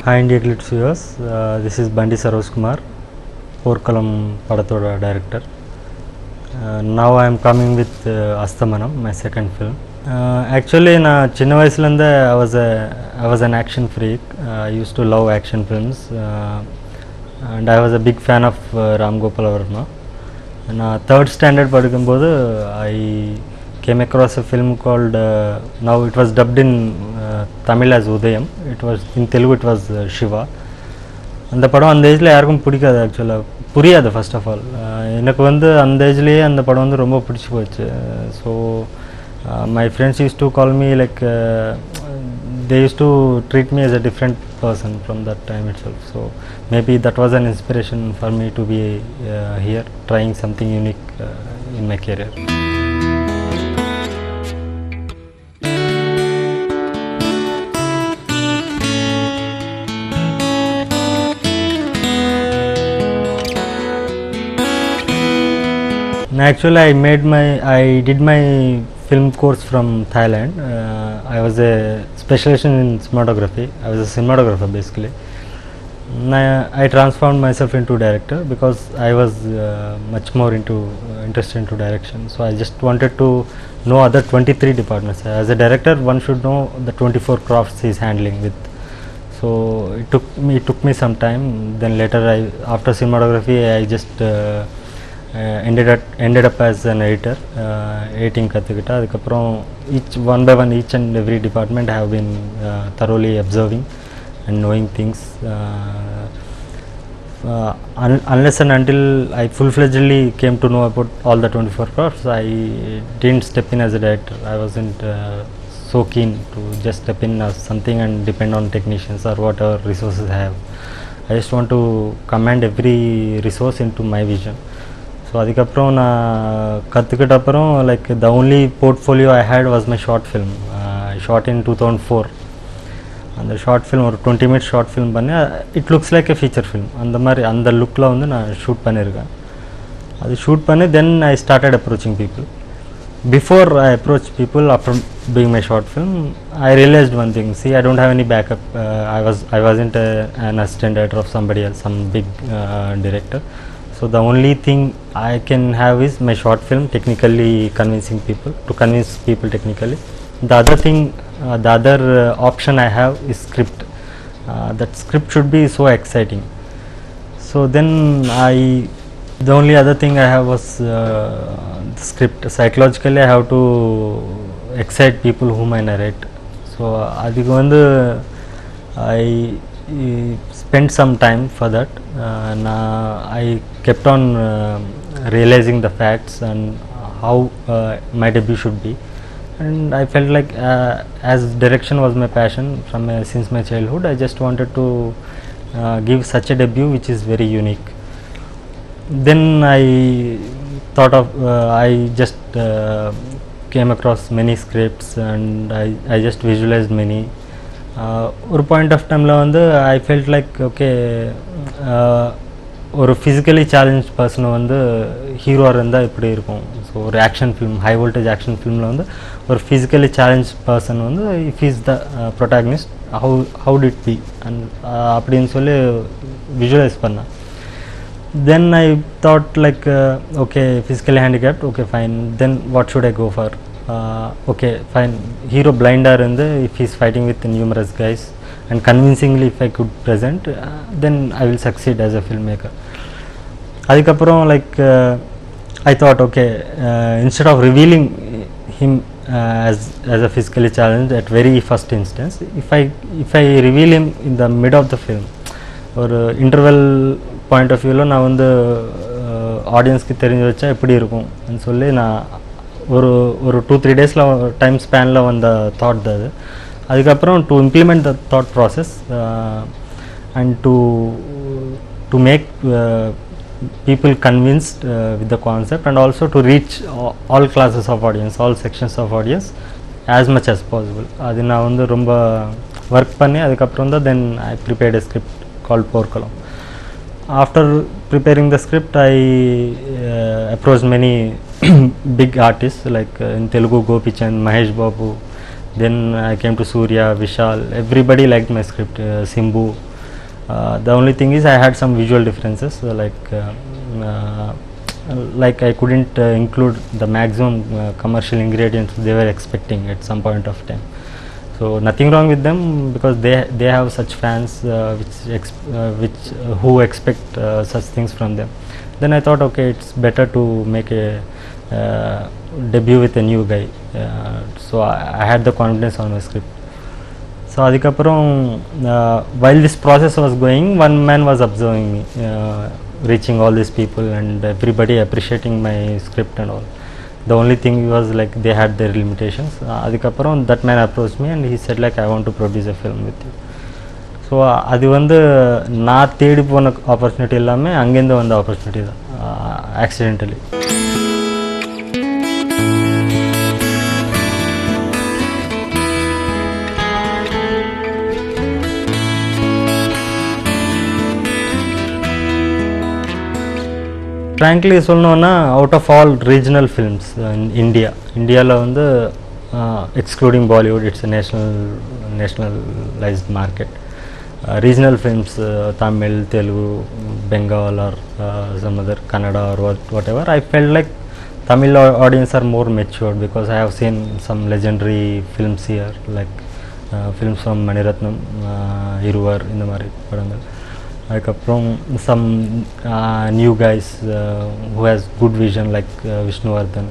Hi India Eclipse viewers, this is Bandi Sarosh Kumar, Porkalam Padathoda director. Now I am coming with Asthamanam, my second film. Actually na chinna vayasulande I was an action freak. I used to love action films and I was a big fan of Ram Gopal Varma. Na third standard padukumbodhu I came across a film called now it was dubbed in Tamil as Udayam. It was in Telugu, it was Shiva. அந்த படம் அந்த ஏஜ்ல யாருக்கும் பிடிக்காது, ஆக்சுவலாக புரியாது. First of all எனக்கு வந்து அந்த ஏஜ்லேயே அந்த படம் வந்து ரொம்ப பிடிச்சி போச்சு. So my friends use to call me like they used to treat me as a different person from that time itself. So maybe that was an inspiration for me to be here trying something unique in my career. Actually I did my film course from Thailand. I was a specialization in cinematography. I was a cinematographer basically. I transformed myself into director because I was much more interested into direction. So I just wanted to know other 23 departments. As a director, one should know the 24 crafts he is handling with. So it took me some time. Then later after cinematography I just ended up as an editor, editing kathukita. Adukaprom each one by one, each and every department I have been thoroughly observing and knowing things. Unless and until I full-fledgedly came to know about all the 24 crafts, I didn't step in as a director. I wasn't so keen to just step in as something and depend on technicians or whatever resources I have. I just want to command every resource into my vision. So adikaprom na kathukita appuram like the only portfolio I had was my short film. I shot in 2004. And the short film or 20 minutes short film panni, it looks like a feature film. And the look la undu na shoot pannirga. Adu shoot panni, then I started approaching people. Before I approached people after doing my short film, I realized one thing. See, I don't have any backup. I wasn't an assistant director of somebody else, some big director. So the only thing I can have is my short film, technically convincing people, to convince people technically. The other thing, the other option I have is script. That script should be so exciting. So then the only other thing I have was the script. Psychologically I have to excite people whom I narrate. So adikku vandu I spent some time for that. I kept on realizing the facts and how my debut should be, and I felt like as direction was my passion since my childhood, I just wanted to give such a debut which is very unique. Then I thought of I just came across many scripts and I just visualized many. ஒரு point of டைமில் வந்து I felt like okay, ஒரு physically challenge பர்சனை வந்து ஹீரோவாக இருந்தால் எப்படி இருக்கும். ஸோ ஒரு action film, high voltage action ஃபிலிமில் வந்து ஒரு ஃபிசிக்கலி சேலஞ்ச் பர்சன் வந்து if is the protagonist, how did be and அப்படின்னு சொல்லி விஷுவலைஸ் பண்ணேன். Then I thought like okay, physically handicapped, okay fine, then what should I go for. Okay fine, hero blinder and if he is fighting with numerous guys and convincingly if I could present, then I will succeed as a filmmaker. Adikaprom like I thought okay, instead of revealing him as a physically challenged at very first instance, if I reveal him in the mid of the film or interval point of view lo na vandu audience ku therinju vecha eppadi irukum nu solli na ஒரு 2-3 days time ஸ்பேனில் வந்த thought தான் அது. அதுக்கப்புறம் to implement the thought process and to make people convinced with the concept and also to reach all classes of audience, all sections of audience as much as possible. அது நான் வந்து ரொம்ப work பண்ணி அதுக்கப்புறம் தான் then I prepared a script called Porkalam. After preparing the script, I approached many big artists like in Telugu Gopi Chand, Mahesh Babu, then I came to Surya, Vishal, everybody liked my script, Simbu. The only thing is I had some visual differences, like I couldn't include the maximum commercial ingredients they were expecting at some point of time. So nothing wrong with them, because they have such fans who expect such things from them. Then I thought, okay, it's better to make a debut with a new guy. So I had the confidence on my script. So adikappuram while this process was going, one man was observing me, reaching all these people and everybody appreciating my script and all. The only thing was like they had their limitations. Adikappuram that man approached me and he said like, I want to produce a film with you. So adu vandu na thedi pona opportunity illame angenda vanda opportunity da accidentally. Frankly சொல்லணும்னா, out of all regional films in Indiaல வந்து excluding Bollywood, it's a nationalized market. Regional films, Tamil, Telugu, Bengal or some other Kannada or whatever, I felt like Tamil audience are more matured, because I have seen some legendary films here, like films from Maniratnam, Iruvar, இந்த மாதிரி படங்கள். அதுக்கப்புறம் some new guys who has good vision, like Vishnuvardhan.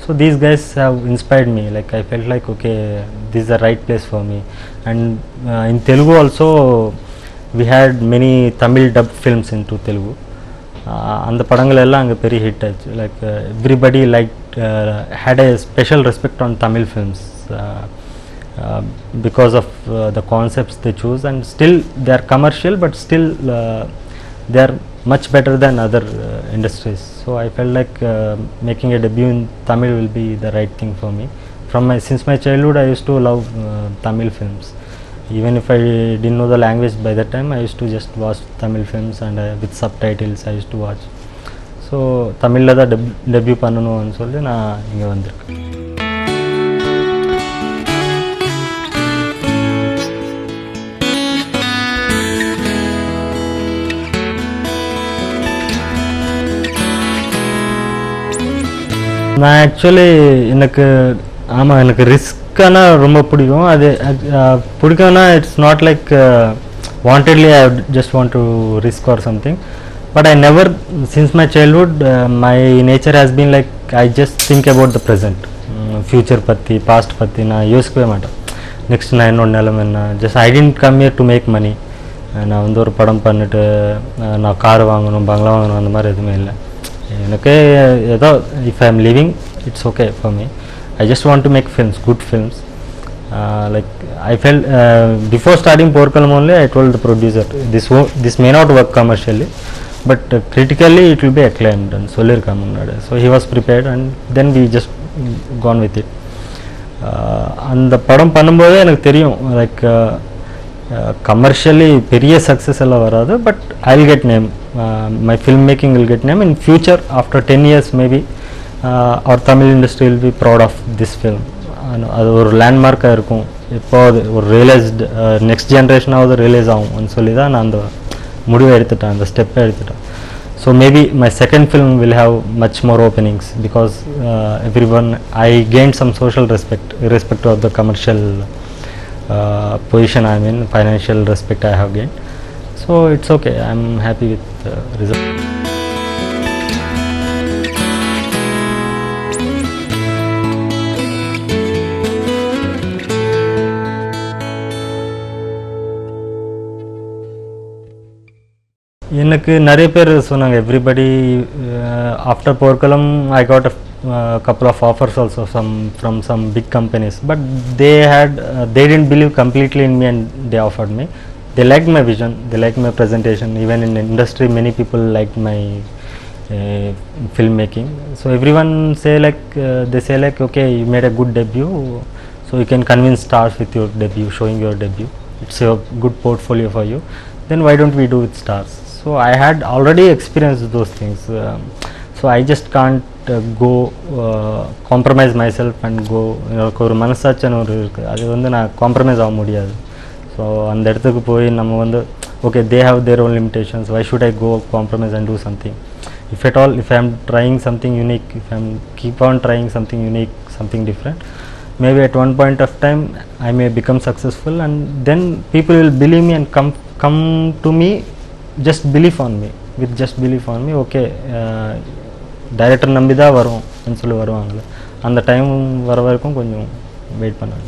So these guys have inspired me. Like I felt like, okay, this is the right place for me. And in Telugu also we had many Tamil dubbed films into Telugu. அந்த படங்கள் எல்லாம் அங்கே பெரிய hit ஆச்சு. Like everybody liked, had a special respect on Tamil films. Because of the concepts they choose, and still they are commercial, but still they are much better than other industries. So I felt like making a debut in Tamil will be the right thing for me. Since my childhood I used to love Tamil films. Even if I didn't know the language by that time, I used to just watch Tamil films, and with subtitles I used to watch. So Tamil la debut பண்ணனும்னு சொல்லி நான் இங்க வந்திருக்கேன். நான் actually எனக்கு ரிஸ்க்கானா ரொம்ப பிடிக்கும். அது பிடிக்கும்னா it's not like wantedly I just want to risk or something, but I never, since my childhood my nature has been like I just think about the present. Future பற்றி, பாஸ்ட் பற்றி நான் யோசிக்கவே மாட்டேன். நெக்ஸ்ட் நான் என்னோட நிலைமை என்ன, just I didn't come here to make money. நான் வந்து ஒரு படம் பண்ணிட்டு நான் கார் வாங்கணும், பங்களா வாங்கணும், அந்த மாதிரி எதுவுமே இல்லை. எனக்கு ஏதோ if I am living, it's okay for me. I just want to make films, good films. Like I felt before starting Porkalam only, I told the producer this may not work commercially, but critically it will be acclaimed and sollirukka munnade. So he was prepared, and then we just gone with it. அந்த படம் பண்ணும்போது எனக்கு தெரியும், like commercially பெரிய success எல்லாம் வராது, but I will get name, my film making will get name in future. After 10 years maybe our Tamil industry will be proud of this film. அது ஒரு லேண்ட்மார்க்காக இருக்கும். இப்போ அது ஒரு ரியலைஸ்டு நெக்ஸ்ட் ஜென்ரேஷனாவது ரியலைஸ் ஆகும்னு சொல்லி தான் நான் அந்த முடிவை எடுத்துட்டேன், அந்த ஸ்டெப்பை எடுத்துட்டேன். So maybe my second film will have much more openings, because I gained some social respect, irrespective of the commercial position I'm in, financial respect I have gained. So it's okay, I'm happy with the result. எனக்கு நிறைய பேர் சொன்னாங்க, everybody after Porkalam I got a couple of offers also from some big companies, but they didn't believe completely in me, and they offered me. They liked my vision, they liked my presentation. Even in the industry many people liked my filmmaking. So everyone they say like okay, you made a good debut, so you can convince stars with your debut, showing your debut. It's a good portfolio for you. Then why don't we do with stars? So I had already experienced those things, so I just can't go compromise myself and go, ஒரு மனசாட்சின்னு ஒரு இருக்குது, அது வந்து நான் compromise ஆக முடியாது. So அந்த இடத்துக்கு போய் நம்ம வந்து okay, they have their own limitations, why should I go compromise and do something? If at all, if I am trying something unique, if I am keep on trying something unique, something different, maybe at one point of time I may become successful, and then people will believe me and come to me, just believe on me, with just belief on me. Okay, director நம்பி தான் வரும் சொல்லி வருவாங்கள்ல, அந்த time வர வரைக்கும் கொஞ்சம் wait பண்ணாங்க.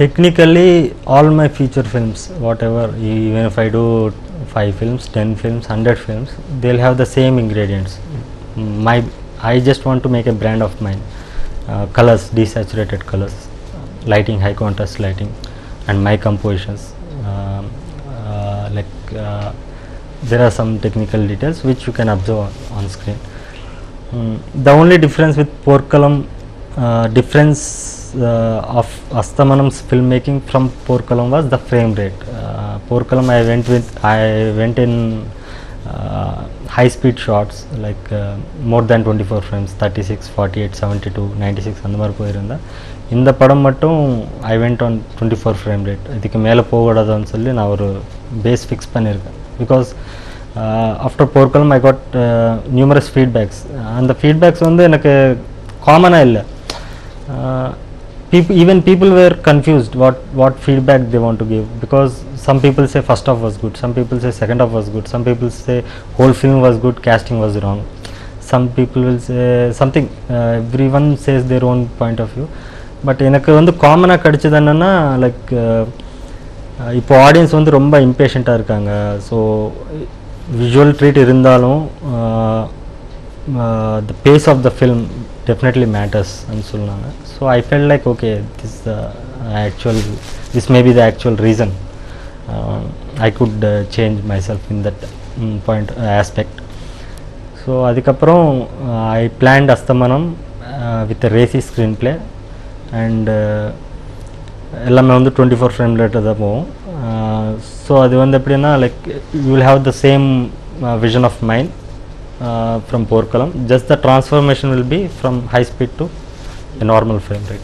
Technically, all my feature films, whatever, even if I do 5 films, 10 films, 100 films, they'll have the same ingredients. I just want to make a brand of mine. Colors, desaturated colors, lighting, high contrast lighting, and my compositions. There are some technical details which you can observe on screen. The only difference with Porkalam, difference of Asthamanam's filmmaking from Porkalam was the frame rate. Porkalam I went in high speed shots, like more than 24 frames, 36, 48, 72, 96 அந்த மாதிரி போயிருந்தா. இந்த படம் மட்டும் I went on 24 frame rate. இதுக்கு மேலே போகக்கூடாதுன்னு சொல்லி நான் ஒரு பேஸ் ஃபிக்ஸ் பண்ணியிருக்கேன். Because after Porkalam I got numerous feedbacks. அந்த ஃபீட்பேக்ஸ் வந்து எனக்கு காமனாக இல்லை. People were confused what feedback they want to give, because some people say first half was good, some people say second half was good, some people say whole film was good, casting was wrong, some people will say something, everyone says their own point of view. But எனக்கு வந்து காமனாக கிடைச்சது என்னென்னா, like இப்போ audience வந்து ரொம்ப இம்பேஷண்ட்டாக இருக்காங்க. So visual treat இருந்தாலும் the pace of the film definitely matters and சொன்னாங்க. So I felt like, okay, this may be the actual reason I could change myself in that aspect. So அதுக்கப்புறம் I planned Asthamanam with a racy screenplay, and எல்லாமே வந்து 24 frame rate தான் போகும். So அது வந்து எப்படின்னா, like you will have the same vision of mine from Porkalam, just the transformation will be from high speed to a normal frame rate.